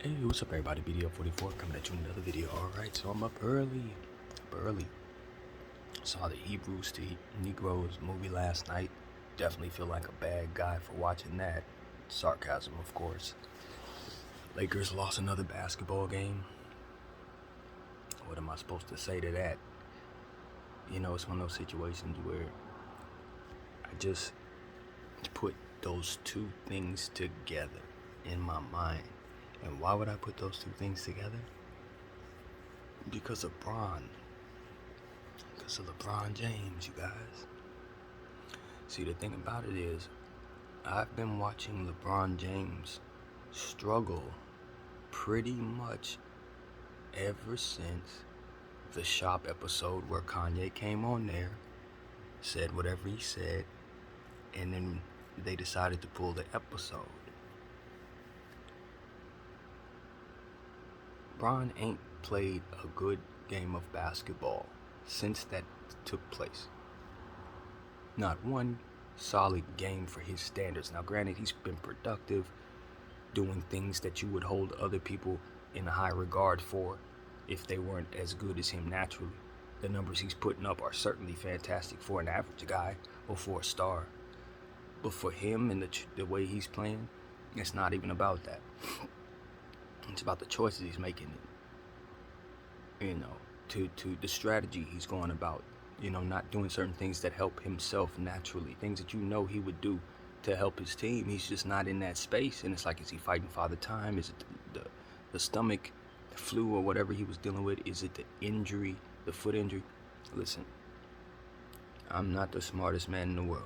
Hey, what's up everybody, BDF 44 coming at you with another video. Alright, so I'm up early. Saw the Hewbews to Negros movie last night. Definitely feel like a bad guy for watching that. Sarcasm, of course. Lakers lost another basketball game. What am I supposed to say to that? You know, it's one of those situations where I just put those two things together in my mind. And why would I put those two things together? Because of LeBron James, you guys. See, the thing about it is, I've been watching LeBron James struggle pretty much ever since the Shop episode where Kanye came on there, said whatever he said, and then they decided to pull the episode. LeBron ain't played a good game of basketball since that took place. Not one solid game for his standards. Now granted, he's been productive, doing things that you would hold other people in a high regard for if they weren't as good as him naturally. The numbers he's putting up are certainly fantastic for an average guy or for a star. But for him and the way he's playing, it's not even about that. It's about the choices he's making, to the strategy he's going about, not doing certain things that help himself naturally, things that he would do to help his team. He's just not in that space, and it's like, is he fighting Father Time? Is it the stomach, the flu, or whatever he was dealing with? Is it the injury, the foot injury? Listen, I'm not the smartest man in the world.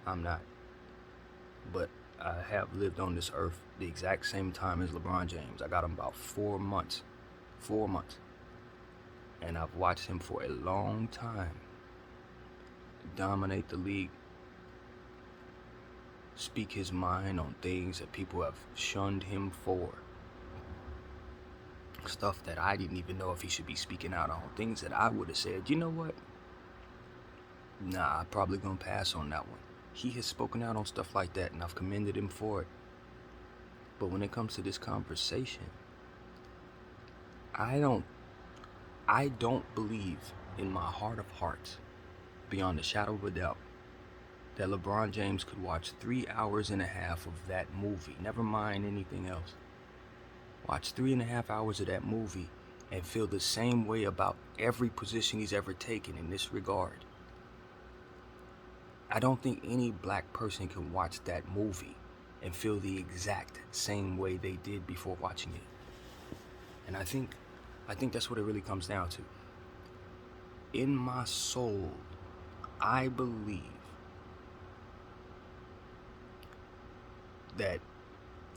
I'm not. But I have lived on this earth the exact same time as LeBron James. I got him about 4 months. 4 months. And I've watched him for a long time dominate the league, speak his mind on things that people have shunned him for. Stuff that I didn't even know if he should be speaking out on. Things that I would have said, you know what? Nah, I'm probably gonna pass on that one. He has spoken out on stuff like that, and I've commended him for it. But when it comes to this conversation, I don't believe in my heart of hearts, beyond a shadow of a doubt, that LeBron James could watch 3.5 hours of that movie, never mind anything else. Watch 3.5 hours of that movie and feel the same way about every position he's ever taken in this regard. I don't think any black person can watch that movie and feel the exact same way they did before watching it. And I think that's what it really comes down to. In my soul, I believe that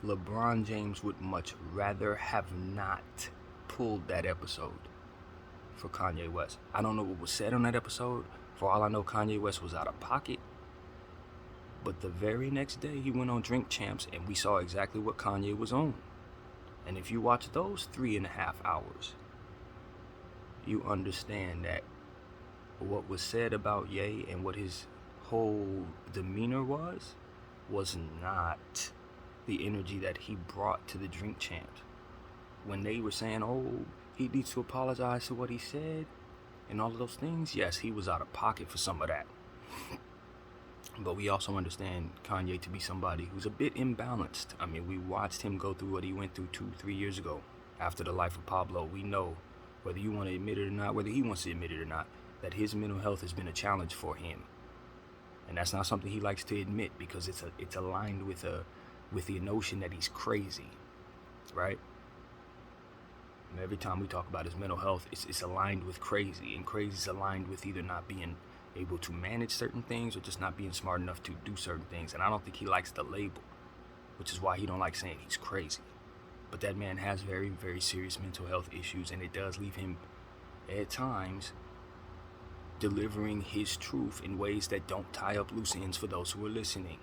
LeBron James would much rather have not pulled that episode for Kanye West. I don't know what was said on that episode. For all I know, Kanye West was out of pocket. But the very next day, he went on Drink Champs, and we saw exactly what Kanye was on. And if you watch those 3.5 hours, you understand that what was said about Ye and what his whole demeanor was not the energy that he brought to the Drink Champs. When they were saying, oh, he needs to apologize for what he said and all of those things, yes, he was out of pocket for some of that. But we also understand Kanye to be somebody who's a bit imbalanced. I mean, we watched him go through what he went through 2-3 years ago after the life of Pablo. We know, whether you want to admit it or not, whether he wants to admit it or not, that his mental health has been a challenge for him. And that's not something he likes to admit, because it's aligned with the notion that he's crazy, right? And every time we talk about his mental health, it's aligned with crazy, and crazy is aligned with either not being able to manage certain things or just not being smart enough to do certain things. And I don't think he likes the label, which is why he don't like saying he's crazy. But that man has very, very serious mental health issues, and it does leave him at times delivering his truth in ways that don't tie up loose ends for those who are listening.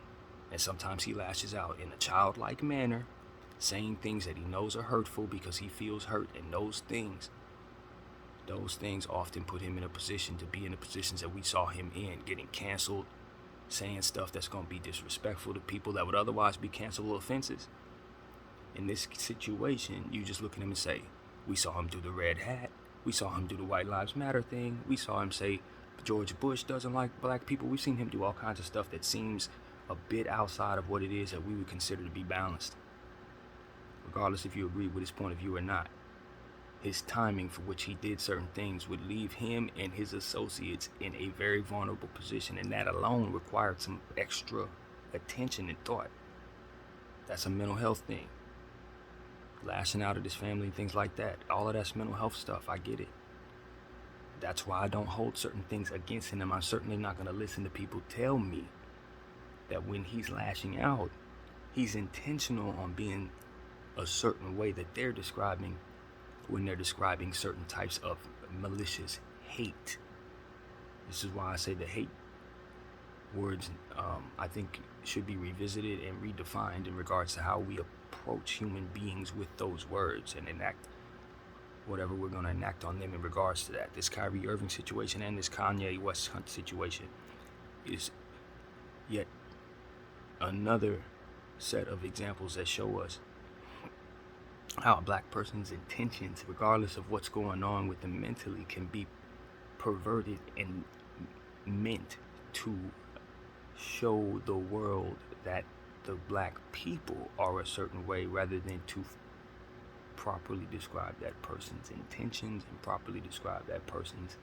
And sometimes he lashes out in a childlike manner, saying things that he knows are hurtful because he feels hurt, and those things often put him in a position to be in the positions that we saw him in, getting canceled, saying stuff that's going to be disrespectful to people that would otherwise be cancelable offenses. In this situation, you just look at him and say, we saw him do the red hat. We saw him do the White Lives Matter thing. We saw him say George Bush doesn't like black people. We've seen him do all kinds of stuff that seems a bit outside of what it is that we would consider to be balanced. Regardless if you agree with his point of view or not, his timing for which he did certain things would leave him and his associates in a very vulnerable position, and that alone required some extra attention and thought. That's a mental health thing. Lashing out at his family and things like that. All of that's mental health stuff. I get it. That's why I don't hold certain things against him. I'm certainly not going to listen to people tell me that when he's lashing out, he's intentional on being a certain way that they're describing when they're describing certain types of malicious hate. This is why I say the hate words, I think, should be revisited and redefined in regards to how we approach human beings with those words and enact whatever we're going to enact on them in regards to that. This Kyrie Irving situation and this Kanye West situation is yet another set of examples that show us how a black person's intentions, regardless of what's going on with them mentally, can be perverted and meant to show the world that the black people are a certain way, rather than to properly describe that person's intentions and properly describe that person's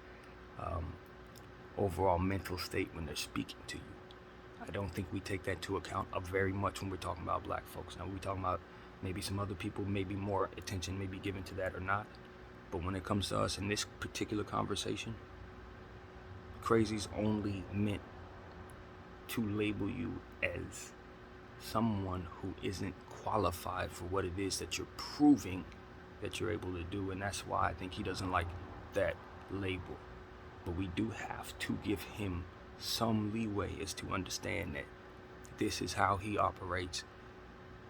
overall mental state when they're speaking to you. I don't think we take that into account very much when we're talking about black folks. Now, we're talking about maybe some other people, maybe more attention may be given to that or not. But when it comes to us in this particular conversation, crazy's only meant to label you as someone who isn't qualified for what it is that you're proving that you're able to do. And that's why I think he doesn't like that label. But we do have to give him some leeway as to understand that this is how he operates,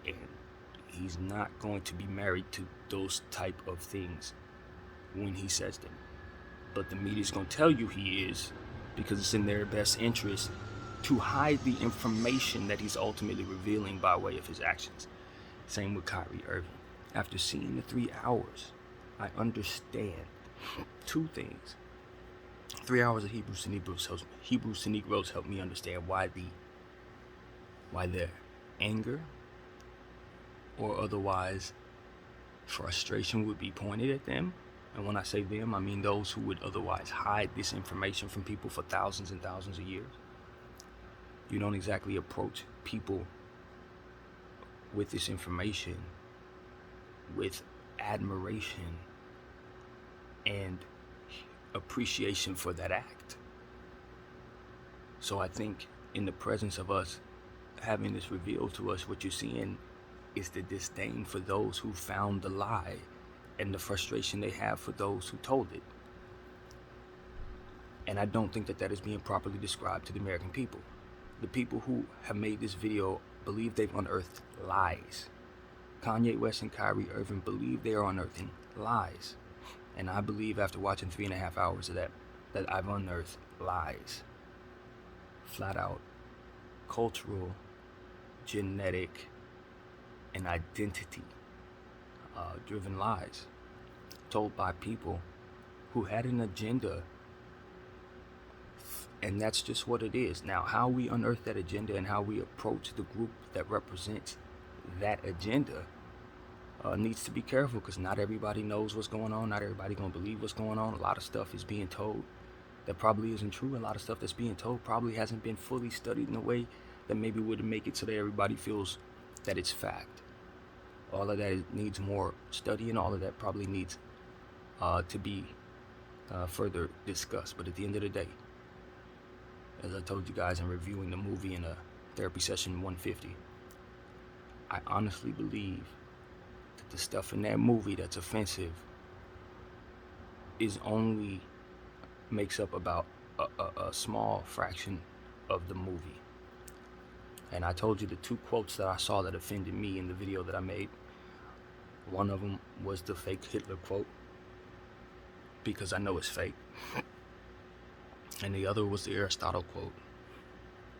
and he's not going to be married to those type of things when he says them. But the media's going to tell you he is, because it's in their best interest to hide the information that he's ultimately revealing by way of his actions. Same with Kyrie Irving. After seeing the 3 hours, I understand two things. 3 hours of Hewbews to Negros helped me understand why their anger or otherwise frustration would be pointed at them. And when I say them, I mean those who would otherwise hide this information from people for thousands and thousands of years. You don't exactly approach people with this information with admiration and appreciation for that act. So I think in the presence of us having this revealed to us, what you're seeing is the disdain for those who found the lie and the frustration they have for those who told it. And I don't think that is being properly described to the American people. The people who have made this video believe they've unearthed lies. Kanye West and Kyrie Irving believe they are unearthing lies. And I believe after watching 3.5 hours of that I've unearthed lies. Flat out cultural, genetic, and identity driven lies told by people who had an agenda, and that's just what it is. Now, how we unearth that agenda and how we approach the group that represents that agenda needs to be careful, because not everybody knows what's going on. Not everybody gonna believe what's going on. A lot of stuff is being told that probably isn't true. A lot of stuff that's being told probably hasn't been fully studied in a way that maybe would make it so that everybody feels that it's fact. All of that needs more study, and all of that probably needs to be further discussed. But at the end of the day, as I told you guys in reviewing the movie in a therapy session 150, I honestly believe that the stuff in that movie that's offensive is only makes up about a small fraction of the movie. And I told you the two quotes that I saw that offended me in the video that I made. One of them was the fake Hitler quote, because I know it's fake. And the other was the Aristotle quote,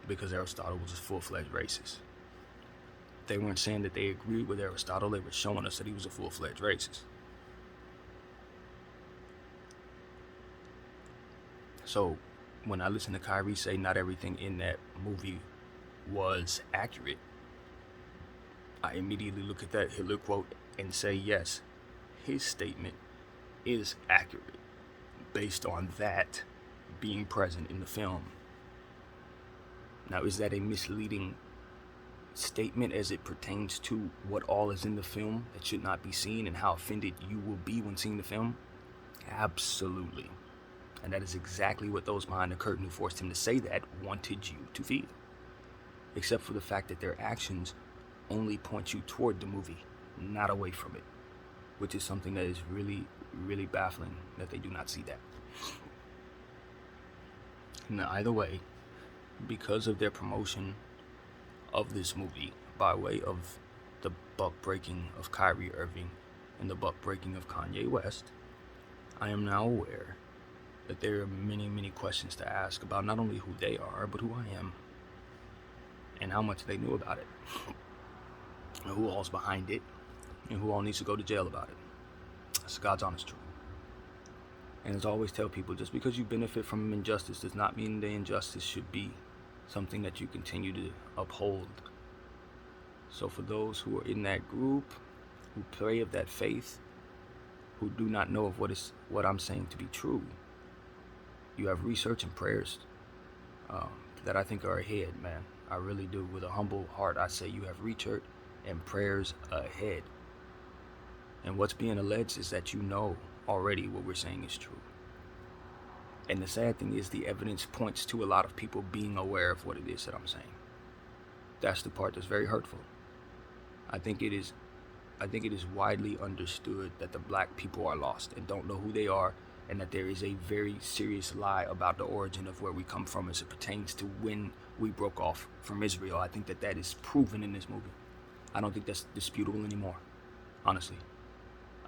because Aristotle was a full-fledged racist. They weren't saying that they agreed with Aristotle. They were showing us that he was a full-fledged racist. So when I listen to Kyrie say not everything in that movie was accurate, I immediately look at that Hitler quote and say, yes, his statement is accurate based on that being present in the film. Now, is that a misleading statement as it pertains to what all is in the film that should not be seen and how offended you will be when seeing the film? Absolutely. And that is exactly what those behind the curtain who forced him to say that wanted you to feel. Except for the fact that their actions only point you toward the movie, not away from it. Which is something that is really, really baffling that they do not see that. Now, either way, because of their promotion of this movie by way of the buck breaking of Kyrie Irving and the buck breaking of Kanye West, I am now aware that there are many, many questions to ask about not only who they are, but who I am, and how much they knew about it, and who all's behind it, and who all needs to go to jail about it. That's God's honest truth. And as I always tell people, just because you benefit from injustice does not mean the injustice should be something that you continue to uphold. So for those who are in that group, who pray of that faith, who do not know of what I'm saying to be true, you have research and prayers that I think are ahead, man. I really do. With a humble heart, I say you have research and prayers ahead. And what's being alleged is that you know already what we're saying is true. And the sad thing is the evidence points to a lot of people being aware of what it is that I'm saying. That's the part that's very hurtful. I think it is widely understood that the black people are lost and don't know who they are, and that there is a very serious lie about the origin of where we come from as it pertains to when we broke off from Israel. I think that is proven in this movie. I don't think that's disputable anymore, honestly.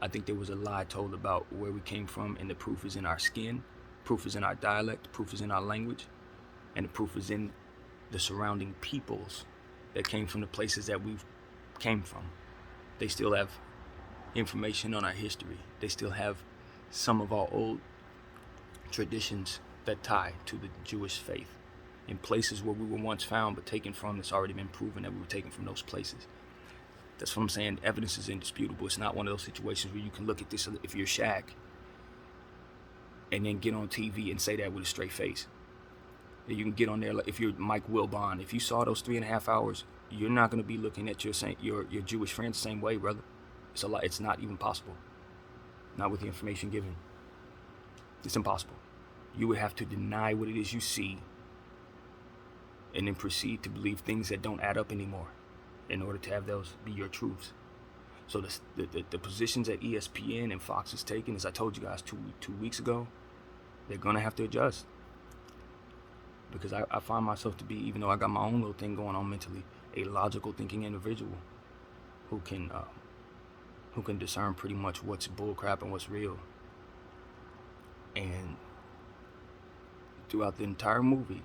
I think there was a lie told about where we came from, and the proof is in our skin, proof is in our dialect, proof is in our language, and the proof is in the surrounding peoples that came from the places that we came from. They still have information on our history. They still have some of our old traditions that tie to the Jewish faith in places where we were once found but taken from. It's already been proven that we were taken from those places. That's what I'm saying. Evidence is indisputable. It's not one of those situations where you can look at this if you're Shaq and then get on TV and say that with a straight face. You can get on there, like if you're Mike Wilbon, if you saw those 3.5 hours, you're not going to be looking at your Jewish friends the same way, brother. It's not even possible. Not with the information given. It's impossible. You would have to deny what it is you see and then proceed to believe things that don't add up anymore in order to have those be your truths. So the positions that ESPN and Fox is taking, as I told you guys two weeks ago, they're going to have to adjust. Because I find myself to be, even though I got my own little thing going on mentally, a logical thinking individual who can discern pretty much what's bullcrap and what's real. And throughout the entire movie,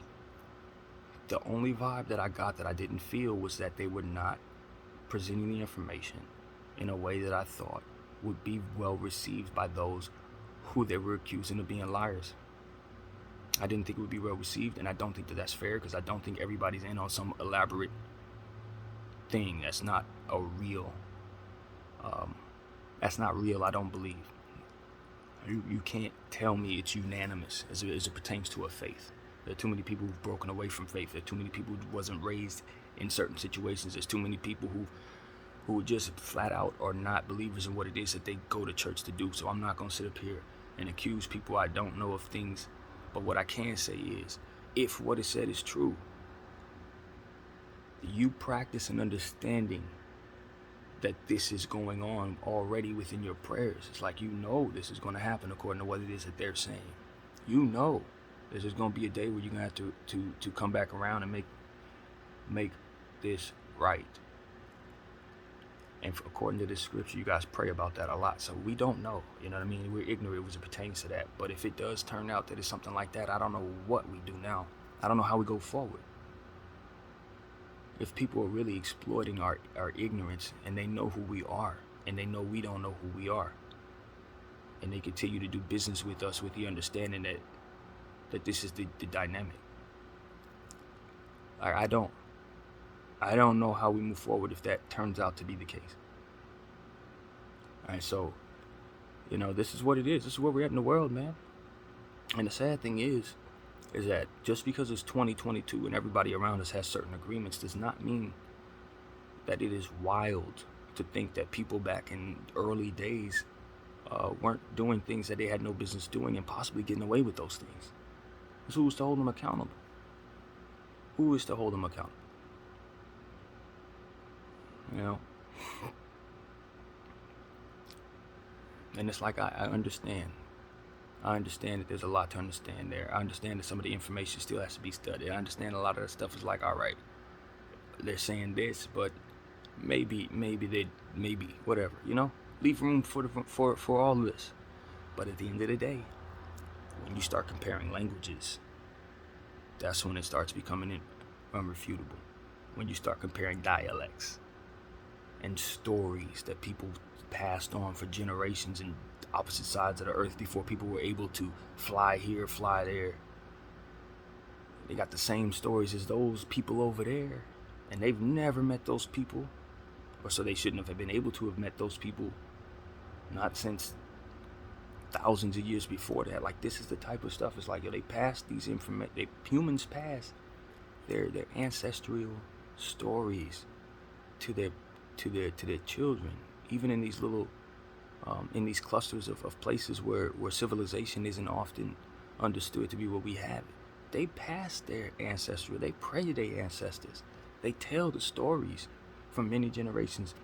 the only vibe that I got that I didn't feel was that they were not presenting the information in a way that I thought would be well received by those who they were accusing of being liars. I didn't think it would be well received, and I don't think that that's fair, because I don't think everybody's in on some elaborate thing that's not a real. That's not real. I don't believe. You can't tell me it's unanimous as it pertains to a faith. There are too many people who've broken away from faith. There are too many people who wasn't raised in certain situations. There's too many people who are just flat out are not believers in what it is that they go to church to do. So I'm not going to sit up here and accuse people I don't know of things. But what I can say is, if what is said is true, you practice an understanding that this is going on already within your prayers. It's like, you know this is going to happen according to what it is that they're saying. You know there's going to be a day where you're going to have to come back around and make this right. And according to this scripture, you guys pray about that a lot. So we don't know, you know what I mean? We're ignorant as it pertains to that. But if it does turn out that it's something like that, I don't know what we do now. I don't know how we go forward. if people are really exploiting our ignorance, and they know who we are, and they know we don't know who we are, and they continue to do business with us with the understanding that this is the dynamic. I don't know how we move forward if that turns out to be the case. All right, so, this is what it is. This is where we're at in the world, man. And the sad thing is that just because it's 2022 and everybody around us has certain agreements does not mean that it is wild to think that people back in early days weren't doing things that they had no business doing and possibly getting away with those things. So who's to hold them accountable? Who is to hold them accountable? And it's like, I understand. I understand that there's a lot to understand there. I understand that some of the information still has to be studied. I understand a lot of that stuff is like, all right, they're saying this, but maybe whatever, leave room for all of this. But at the end of the day, when you start comparing languages, that's when it starts becoming unrefutable. When you start comparing dialects and stories that people passed on for generations in opposite sides of the earth before people were able to fly here, fly there. They got the same stories as those people over there, and they've never met those people, or so they shouldn't have been able to have met those people, not since thousands of years before that. Like, this is the type of stuff. It's like, they pass these humans pass their ancestral stories to their children, even in these little in these clusters of places where civilization isn't often understood to be what we have. They pass their ancestry. They pray to their ancestors. They tell the stories from many generations.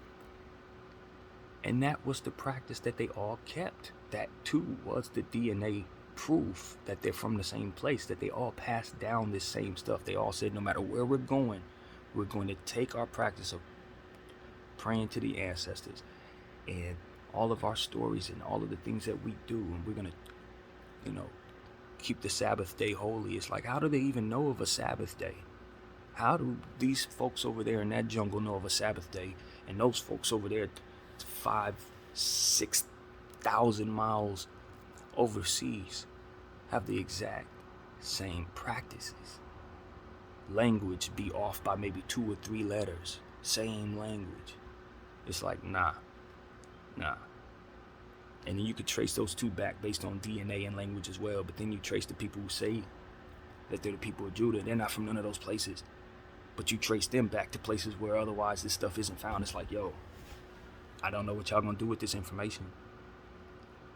And that was the practice that they all kept. That too was the DNA proof that they're from the same place, that they all passed down this same stuff. They all said, no matter where we're going to take our practice of praying to the ancestors and all of our stories and all of the things that we do, and we're going to, keep the Sabbath day holy. It's like, how do they even know of a Sabbath day? How do these folks over there in that jungle know of a Sabbath day, and those folks over there 5,000-6,000 miles overseas have the exact same practices? Language be off by maybe 2 or 3 letters. Same language. It's like, nah. And then you could trace those two back based on DNA and language as well. But then you trace the people who say that they're the people of Judah. They're not from none of those places. But you trace them back to places where otherwise this stuff isn't found. It's like, yo, I don't know what y'all gonna do with this information.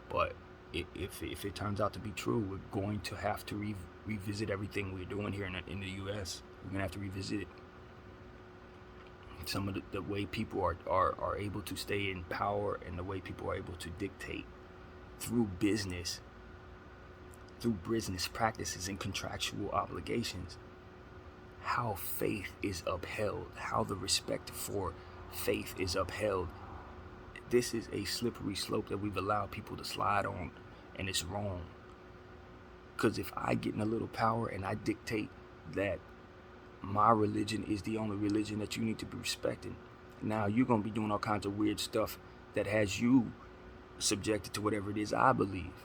But if it turns out to be true, we're going to have to revisit everything we're doing here in the U.S. We're gonna have to revisit it. Some of the way people are able to stay in power, and the way people are able to dictate through business practices and contractual obligations, how faith is upheld, how the respect for faith is upheld. This is a slippery slope that we've allowed people to slide on, and it's wrong. Because if I get in a little power and I dictate that my religion is the only religion that you need to be respecting, now you're going to be doing all kinds of weird stuff that has you subjected to whatever it is I believe,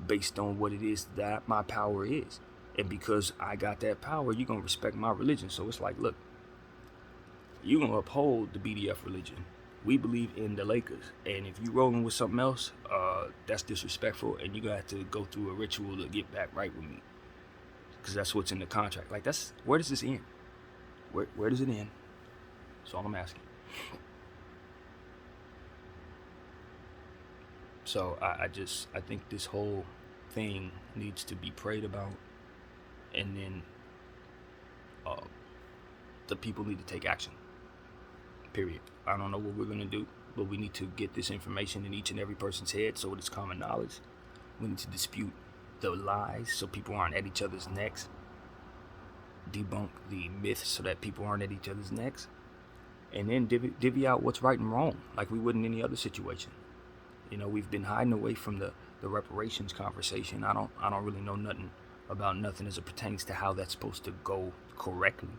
based on what it is that my power is. And because I got that power, you're going to respect my religion. So it's like, look, you're going to uphold the BDF religion. We believe in the Lakers. And if you're rolling with something else, that's disrespectful, and you're going to have to go through a ritual to get back right with me. Because that's what's in the contract. Like, where does this end? Where does it end? That's all I'm asking. So I think this whole thing needs to be prayed about, and then the people need to take action. Period. I don't know what we're gonna do, but we need to get this information in each and every person's head so it's common knowledge. We need to dispute the lies so people aren't at each other's necks. Debunk the myths so that people aren't at each other's necks. And then divvy out what's right and wrong, like we would in any other situation. We've been hiding away from the reparations conversation. I don't really know nothing about nothing as it pertains to how that's supposed to go correctly.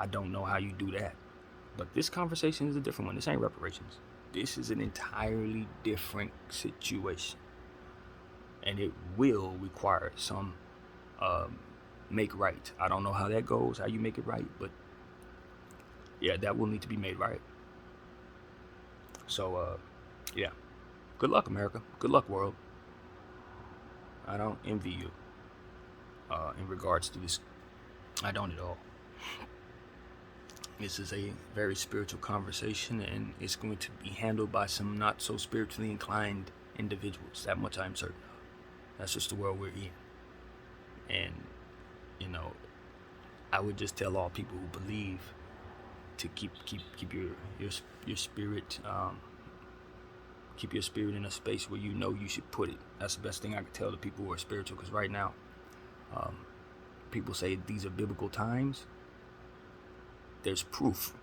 I don't know how you do that. But this conversation is a different one. This ain't reparations. This is an entirely different situation. And it will require some make right. I don't know how that goes, how you make it right, but yeah, that will need to be made right. So, yeah. Good luck, America. Good luck, world. I don't envy you in regards to this. I don't at all. This is a very spiritual conversation, and it's going to be handled by some not so spiritually inclined individuals. That much I'm certain of. That's just the world we're in. And, you know, I would just tell all people who believe to keep your spirit, keep your spirit in a space where you know you should put it. That's the best thing I could tell the people who are spiritual, because right now, people say these are biblical times. There's proof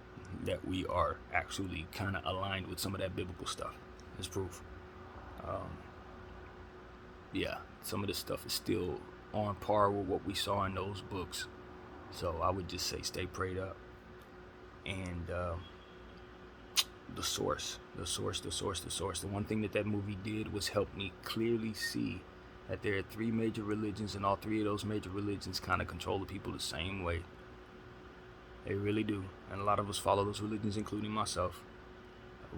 that we are actually kind of aligned with some of that biblical stuff. There's proof. Yeah, some of this stuff is still on par with what we saw in those books. So I would just say stay prayed up. And the source. The one thing that movie did was help me clearly see that there are three major religions, and all three of those major religions kind of control the people the same way. They really do. And a lot of us follow those religions, including myself.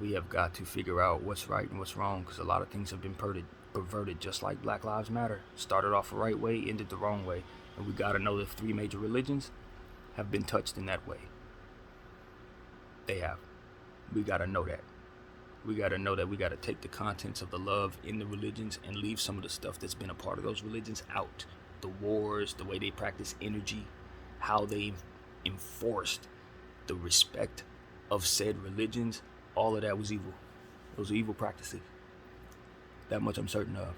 We have got to figure out what's right and what's wrong, because a lot of things have been perverted, just like Black Lives Matter. Started off the right way, ended the wrong way. And we got to know that three major religions have been touched in that way. They have. We got to know that. We got to know that we got to take the contents of the love in the religions and leave some of the stuff that's been a part of those religions out. The wars, the way they practice energy, how they enforced the respect of said religions, all of that was evil. Those are evil practices. That much I'm certain of.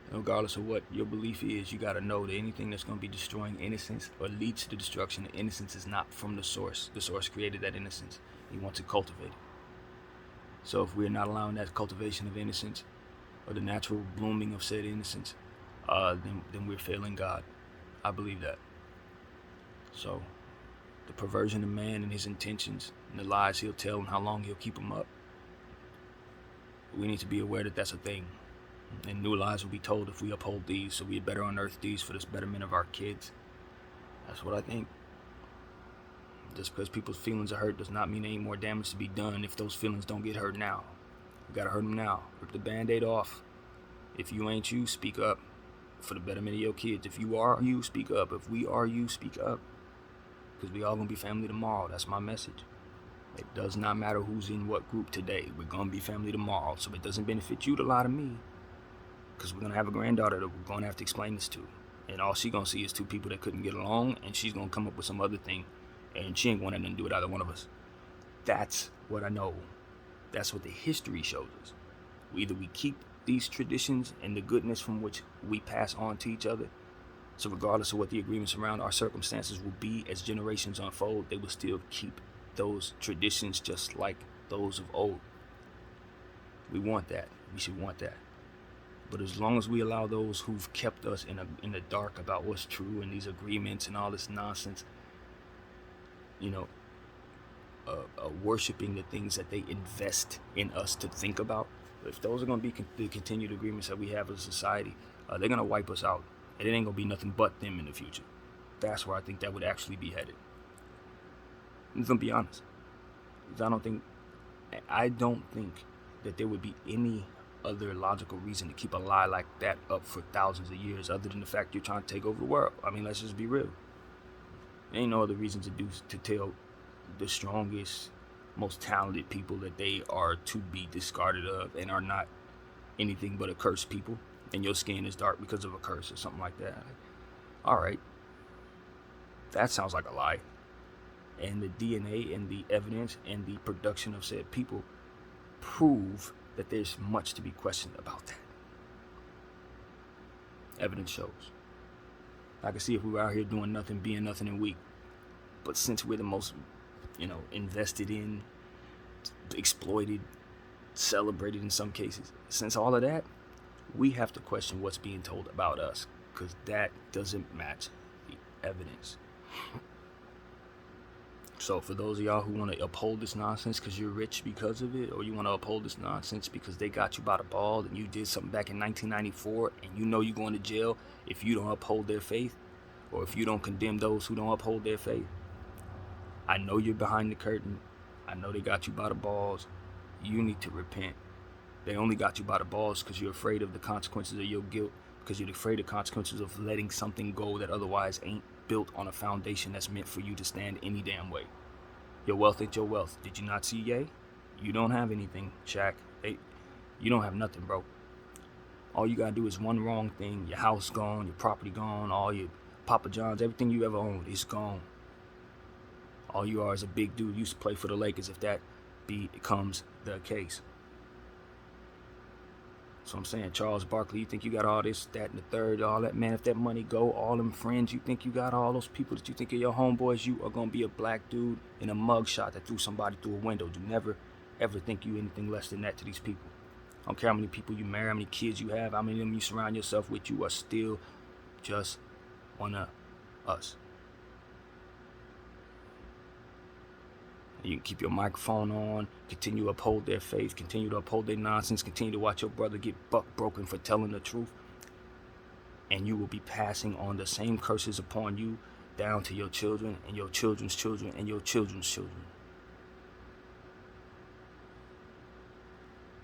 And regardless of what your belief is, you got to know that anything that's going to be destroying innocence or leads to the destruction of innocence is not from the source. The source created that innocence. He wants to cultivate it. So if we're not allowing that cultivation of innocence or the natural blooming of said innocence, then we're failing God. I believe that. So the perversion of man and his intentions and the lies he'll tell and how long he'll keep them up, we need to be aware that that's a thing. And new lies will be told if we uphold these, so we had better unearth these for this betterment of our kids. That's what I think. Just because people's feelings are hurt does not mean there ain't more damage to be done if those feelings don't get hurt now. You gotta hurt them now. Rip the band-aid off. If you ain't you, speak up for the betterment of your kids. If you are you, speak up. If we are you, speak up. Because we all gonna be family tomorrow. That's my message. It does not matter who's in what group today. We're gonna be family tomorrow. So it doesn't benefit you to lie to me. Because we're gonna have a granddaughter that we're gonna have to explain this to. And all she gonna see is two people that couldn't get along, and she's gonna come up with some other thing. And she ain't gonna have nothing to do with either one of us. That's what I know. That's what the history shows us. Either we keep these traditions and the goodness from which we pass on to each other. So regardless of what the agreements around our circumstances will be as generations unfold, they will still keep those traditions just like those of old. We want that. We should want that. But as long as we allow those who've kept us in the dark about what's true and these agreements and all this nonsense, worshiping the things that they invest in us to think about, if those are going to be the continued agreements that we have as a society, they're going to wipe us out. And it ain't going to be nothing but them in the future. That's where I think that would actually be headed. I'm going to be honest. I don't think that there would be any other logical reason to keep a lie like that up for thousands of years other than the fact you're trying to take over the world. I mean, let's just be real. There ain't no other reason to tell the strongest, most talented people that they are to be discarded of and are not anything but a cursed people, and your skin is dark because of a curse or something like that. All right, that sounds like a lie. And the DNA and the evidence and the production of said people prove that there's much to be questioned about that. Evidence shows. I can see if we were out here doing nothing, being nothing, and weak. But since we're the most, invested in, exploited, celebrated in some cases, since all of that, we have to question what's being told about us, because that doesn't match the evidence. So for those of y'all who want to uphold this nonsense because you're rich because of it, or you want to uphold this nonsense because they got you by the ball and you did something back in 1994 and you know you're going to jail if you don't uphold their faith, or if you don't condemn those who don't uphold their faith, I know you're behind the curtain. I know they got you by the balls. You need to repent. They only got you by the balls because you're afraid of the consequences of your guilt, because you're afraid of consequences of letting something go that otherwise ain't built on a foundation that's meant for you to stand any damn way. Your wealth ain't your wealth. Did you not see Ye? You don't have anything, Shaq. You don't have nothing, bro. All you gotta do is one wrong thing. Your house gone, your property gone, all your Papa John's, everything you ever owned is gone. All you are is a big dude used to play for the Lakers if that becomes the case. So I'm saying, Charles Barkley, you think you got all this, that, and the third, all that, man, if that money go, all them friends, you think you got all those people that you think are your homeboys, you are going to be a black dude in a mugshot that threw somebody through a window. Do never, ever think you anything less than that to these people. I don't care how many people you marry, how many kids you have, how many of them you surround yourself with, you are still just one of us. You can keep your microphone on, continue to uphold their faith, continue to uphold their nonsense, continue to watch your brother get buck broken for telling the truth. And you will be passing on the same curses upon you down to your children and your children's children and your children's children.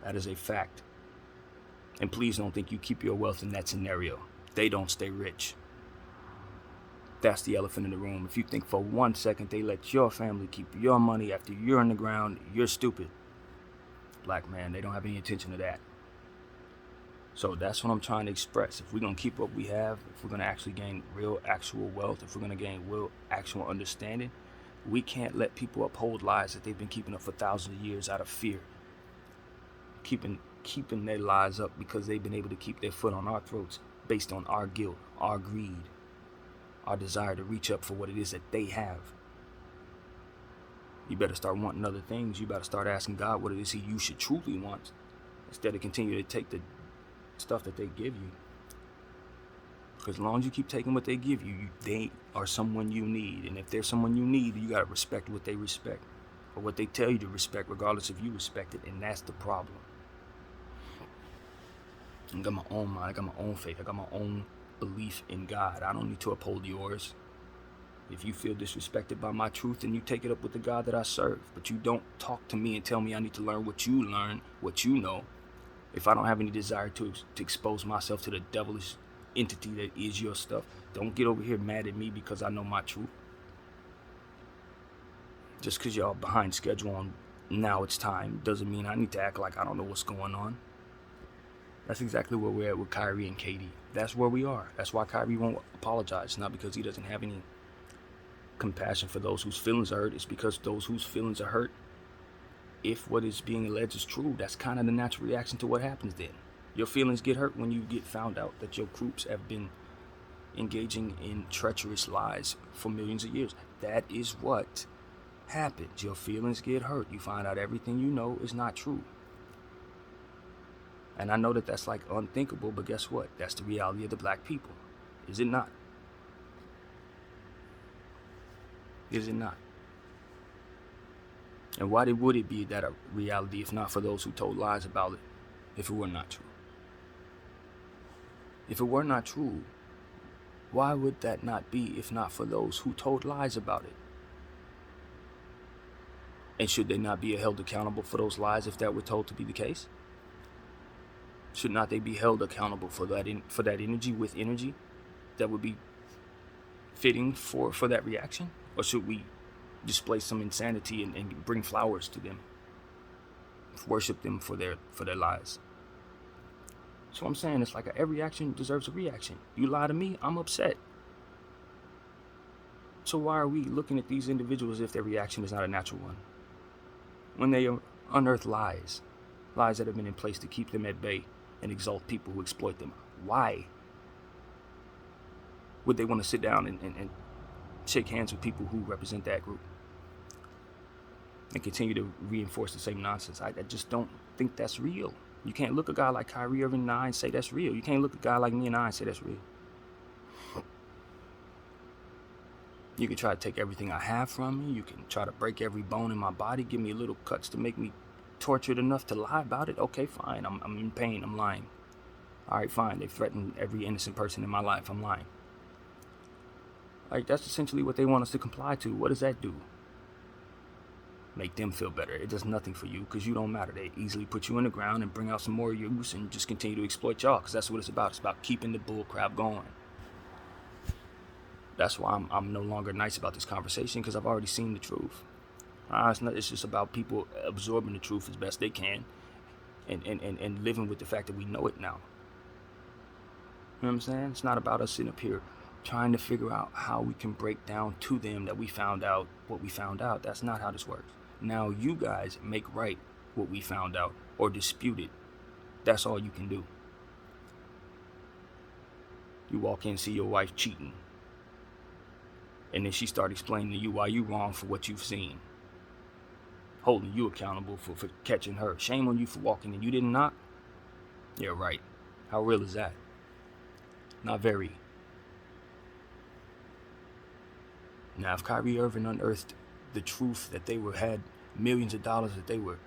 That is a fact. And please don't think you keep your wealth in that scenario. They don't stay rich. That's the elephant in the room. If you think for 1 second they let your family keep your money after you're in the ground, you're stupid. Black man, they don't have any intention of that. So that's what I'm trying to express. If we're going to keep what we have, if we're going to actually gain real actual wealth, if we're going to gain real actual understanding, we can't let people uphold lies that they've been keeping up for thousands of years out of fear. Keeping their lies up because they've been able to keep their foot on our throats based on our guilt, our greed, our desire to reach up for what it is that they have. You better start wanting other things. You better start asking God what it is you should truly want, instead of continue to take the stuff that they give you. Because as long as you keep taking what they give you, they are someone you need. And if they're someone you need, you gotta respect what they respect, or what they tell you to respect, regardless if you respect it. And that's the problem. I got my own mind, I got my own faith, I got my own belief in God. I don't need to uphold yours. If you feel disrespected by my truth, then you take it up with the God that I serve. But you don't talk to me and tell me I need to learn what you learn, what you know, if I don't have any desire to expose myself to the devilish entity that is your stuff. Don't get over here mad at me because I know my truth. Just because y'all behind schedule on now it's time doesn't mean I need to act like I don't know what's going on. That's exactly where we're at with Kyrie and KD. That's where we are. That's why Kyrie won't apologize. Not because he doesn't have any compassion for those whose feelings are hurt. It's because those whose feelings are hurt, if what is being alleged is true, that's kind of the natural reaction to what happens then. Your feelings get hurt when you get found out that your groups have been engaging in treacherous lies for millions of years. That is what happens. Your feelings get hurt. You find out everything you know is not true. And I know that that's like unthinkable, but guess what? That's the reality of the black people. Is it not? Is it not? And why would it be that a reality if not for those who told lies about it, if it were not true? If it were not true, why would that not be if not for those who told lies about it? And should they not be held accountable for those lies if that were told to be the case? Should not they be held accountable for that energy with energy that would be fitting for that reaction? Or should we display some insanity and bring flowers to them, worship them for their lies? So I'm saying it's like every action deserves a reaction. You lie to me, I'm upset. So why are we looking at these individuals as if their reaction is not a natural one? When they unearth lies that have been in place to keep them at bay and exalt people who exploit them. Why would they want to sit down and shake hands with people who represent that group and continue to reinforce the same nonsense? I just don't think that's real. You can't look a guy like Kyrie Irving in the eye and say that's real. You can't look a guy like me in the eye and say that's real. You can try to take everything I have from me. You can try to break every bone in my body, give me little cuts to make me tortured enough to lie about it. Okay, fine. I'm in pain. I'm lying. All right, fine. They threatened every innocent person in my life. I'm lying. Like, that's essentially what they want us to comply to. What does that do? Make them feel better. It does nothing for you because you don't matter. They easily put you in the ground and bring out some more use and just continue to exploit y'all, because that's what it's about. It's about keeping the bull crap going. That's why I'm no longer nice about this conversation, because I've already seen the truth. It's just about people absorbing the truth as best they can and living with the fact that we know it now. You know what I'm saying? It's not about us sitting up here trying to figure out how we can break down to them that we found out what we found out. That's not how this works. Now you guys make right what we found out or dispute it. That's all you can do. You walk in, see your wife cheating, and then she start explaining to you why you wrong for what you've seen, holding you accountable for catching her. Shame on you for walking in. You didn't knock? Yeah, right. How real is that? Not very. Now, if Kyrie Irving unearthed the truth that they had millions of dollars that they were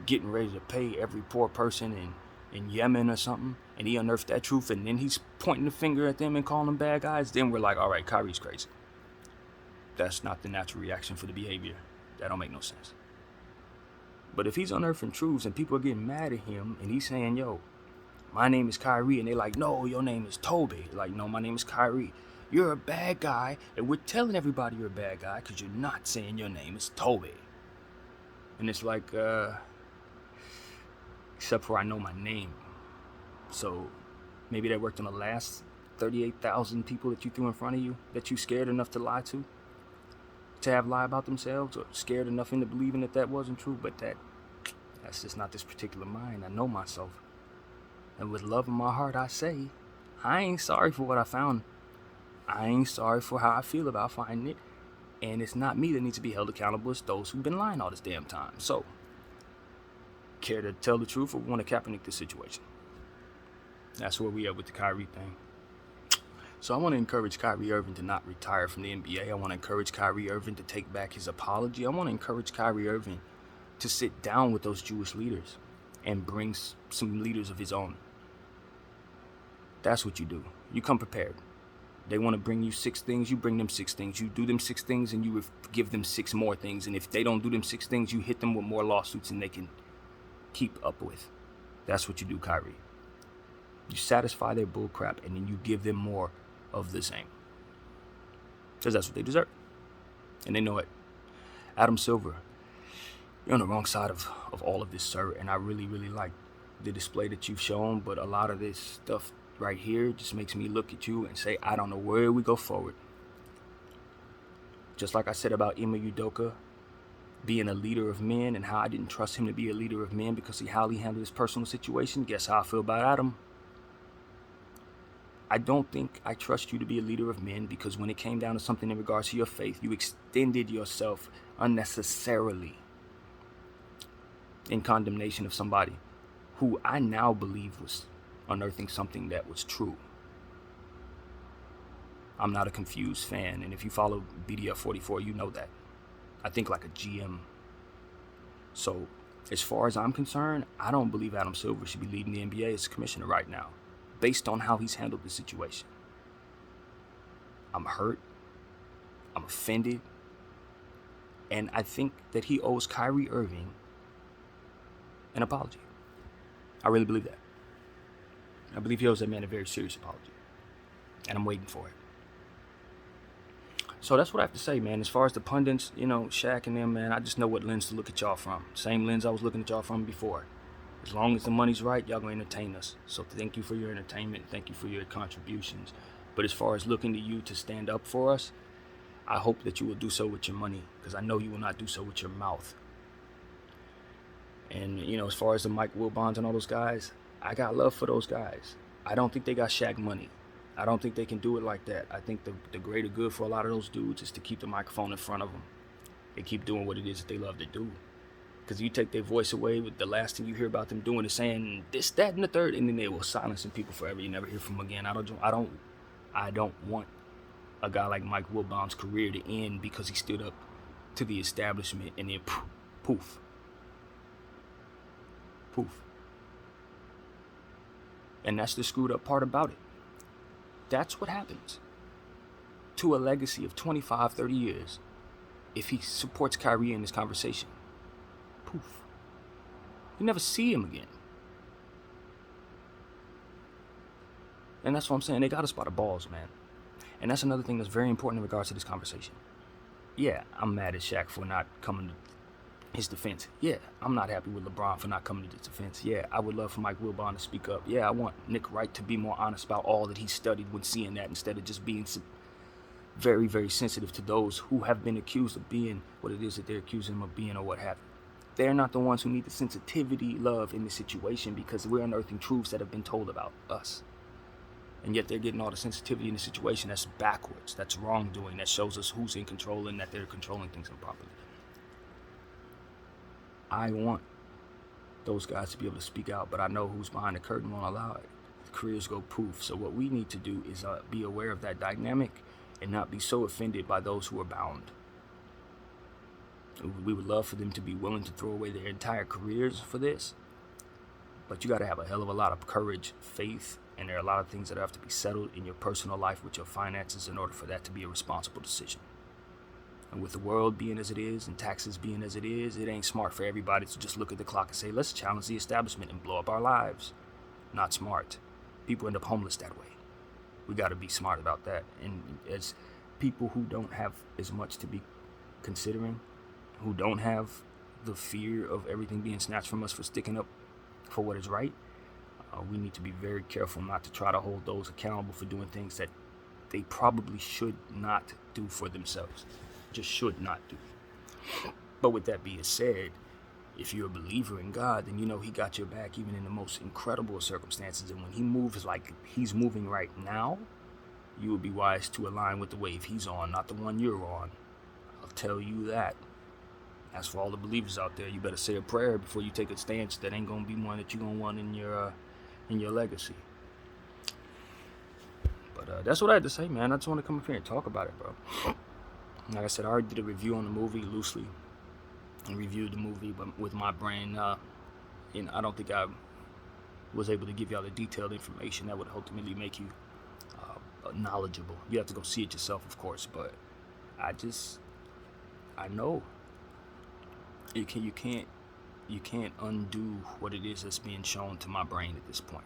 getting ready to pay every poor person in Yemen or something, and he unearthed that truth, and then he's pointing the finger at them and calling them bad guys, then we're like, all right, Kyrie's crazy. That's not the natural reaction for the behavior. That don't make no sense. But if he's unearthing truths and people are getting mad at him and he's saying, yo, my name is Kyrie, and they're like, no, your name is Toby. Like, no, my name is Kyrie. You're a bad guy, and we're telling everybody you're a bad guy because you're not saying your name is Toby. And it's like, except for I know my name. So maybe that worked on the last 38,000 people that you threw in front of you that you scared enough to lie to have lie about themselves, or scared enough into believing that wasn't true. But that's just not this particular mind. I know myself. And with love in my heart, I say, I ain't sorry for what I found. I ain't sorry for how I feel about finding it. And it's not me that needs to be held accountable. It's those who've been lying all this damn time. So, care to tell the truth, or want to Kaepernick this situation? That's where we are with the Kyrie thing. So I want to encourage Kyrie Irving to not retire from the NBA. I want to encourage Kyrie Irving to take back his apology. I want to encourage Kyrie Irving to sit down with those Jewish leaders and bring some leaders of his own. That's what you do. You come prepared. They want to bring you 6 things, you bring them 6 things. You do them 6 things, and you give them 6 more things. And if they don't do them 6 things, you hit them with more lawsuits than they can keep up with. That's what you do, Kyrie. You satisfy their bullcrap, and then you give them more of the same. Because that's what they deserve. And they know it. Adam Silver, you're on the wrong side of all of this, sir. And I really, really like the display that you've shown. But a lot of this stuff right here just makes me look at you and say, I don't know where we go forward. Just like I said about Ime Udoka being a leader of men, and how I didn't trust him to be a leader of men because how he handled his personal situation. Guess how I feel about Adam? I don't think I trust you to be a leader of men, because when it came down to something in regards to your faith, you extended yourself unnecessarily in condemnation of somebody who I now believe was unearthing something that was true. I'm not a confused fan, and if you follow BDF 44, you know that. I think like a GM. So, as far as I'm concerned, I don't believe Adam Silver should be leading the NBA as commissioner right now, based on how he's handled the situation. I'm hurt. I'm offended. And I think that he owes Kyrie Irving an apology. I really believe that. I believe he owes that man a very serious apology. And I'm waiting for it. So that's what I have to say, man. As far as the pundits, Shaq and them, man, I just know what lens to look at y'all from. Same lens I was looking at y'all from before. As long as the money's right, y'all gonna entertain us. So thank you for your entertainment. Thank you for your contributions. But as far as looking to you to stand up for us, I hope that you will do so with your money, because I know you will not do so with your mouth. And, as far as the Mike Wilbons and all those guys, I got love for those guys. I don't think they got Shaq money. I don't think they can do it like that. I think the greater good for a lot of those dudes is to keep the microphone in front of them and keep doing what it is that they love to do. Because you take their voice away, the last thing you hear about them doing is saying this, that, and the third, and then they will silencing people forever. You never hear from them again. I don't want a guy like Mike Wilbon's career to end because he stood up to the establishment, and then poof. And that's the screwed up part about it. That's what happens to a legacy of 25, 30 years if he supports Kyrie in this conversation. Poof. You never see him again. And that's what I'm saying. They got us by the balls, man. And that's another thing that's very important in regards to this conversation. Yeah, I'm mad at Shaq for not coming to his defense. Yeah, I'm not happy with LeBron for not coming to his defense. Yeah, I would love for Mike Wilbon to speak up. Yeah, I want Nick Wright to be more honest about all that he studied when seeing that, instead of just being very, very sensitive to those who have been accused of being what it is that they're accusing him of being, or what have you. They're not the ones who need the sensitivity, love in this situation, because we're unearthing truths that have been told about us. And yet they're getting all the sensitivity in the situation. That's backwards. That's wrongdoing. That shows us who's in control and that they're controlling things improperly. I want those guys to be able to speak out, but I know who's behind the curtain won't allow it. The careers go poof. So what we need to do is be aware of that dynamic and not be so offended by those who are bound. We would love for them to be willing to throw away their entire careers for this, but you got to have a hell of a lot of courage, faith, and there are a lot of things that have to be settled in your personal life with your finances in order for that to be a responsible decision. And with the world being as it is and taxes being as it is, it ain't smart for everybody to just look at the clock and say, let's challenge the establishment and blow up our lives. Not smart. People end up homeless that way. We got to be smart about that. And as people who don't have as much to be considering, who don't have the fear of everything being snatched from us for sticking up for what is right, we need to be very careful not to try to hold those accountable for doing things that they probably should not do for themselves. Just should not do. But with that being said, if you're a believer in God, then you know he got your back even in the most incredible of circumstances. And when he moves like he's moving right now, you would be wise to align with the wave he's on, not the one you're on. I'll tell you that. As for all the believers out there, you better say a prayer before you take a stance that ain't gonna be one that you're gonna want in your legacy. But that's what I had to say, man. I just want to come up here and talk about it, bro. Like I said, I already did a review on the movie loosely, and reviewed the movie, but with my brain, and I don't think I was able to give y'all the detailed information that would ultimately make you knowledgeable. You have to go see it yourself, of course, but I know you can't undo what it is that's being shown to my brain at this point.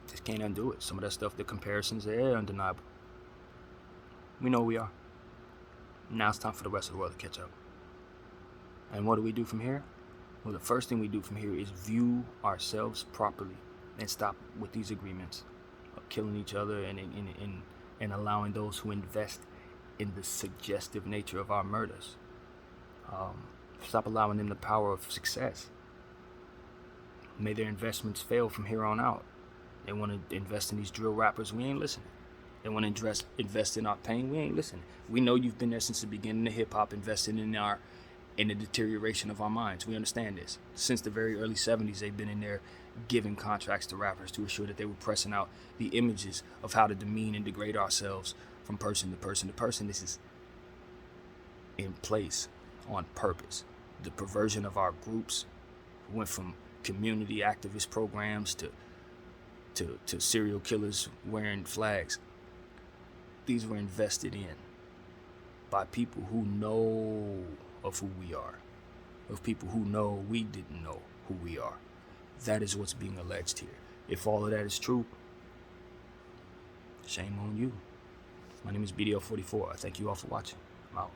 Just can't undo it. Some of that stuff, the comparisons, they're undeniable. We know who we are. Now it's time for the rest of the world to catch up. And what do we do from here? Well, the first thing we do from here is view ourselves properly and stop with these agreements of killing each other and allowing those who invest in the suggestive nature of our murders. Stop allowing them the power of success. May their investments fail from here on out. They want to invest in these drill rappers, we ain't listening. They want to invest in our pain, we ain't listening. We know you've been there since the beginning of hip-hop, investing in the deterioration of our minds. We understand this. Since the very early 70s, they've been in there giving contracts to rappers to ensure that they were pressing out the images of how to demean and degrade ourselves from person to person to person. This is in place on purpose. The perversion of our groups went from community activist programs to serial killers wearing flags. These were invested in by people who know of who we are, of people who know we didn't know who we are. That is what's being alleged here. If all of that is true, shame on you. My name is BDF 44. I thank you all for watching.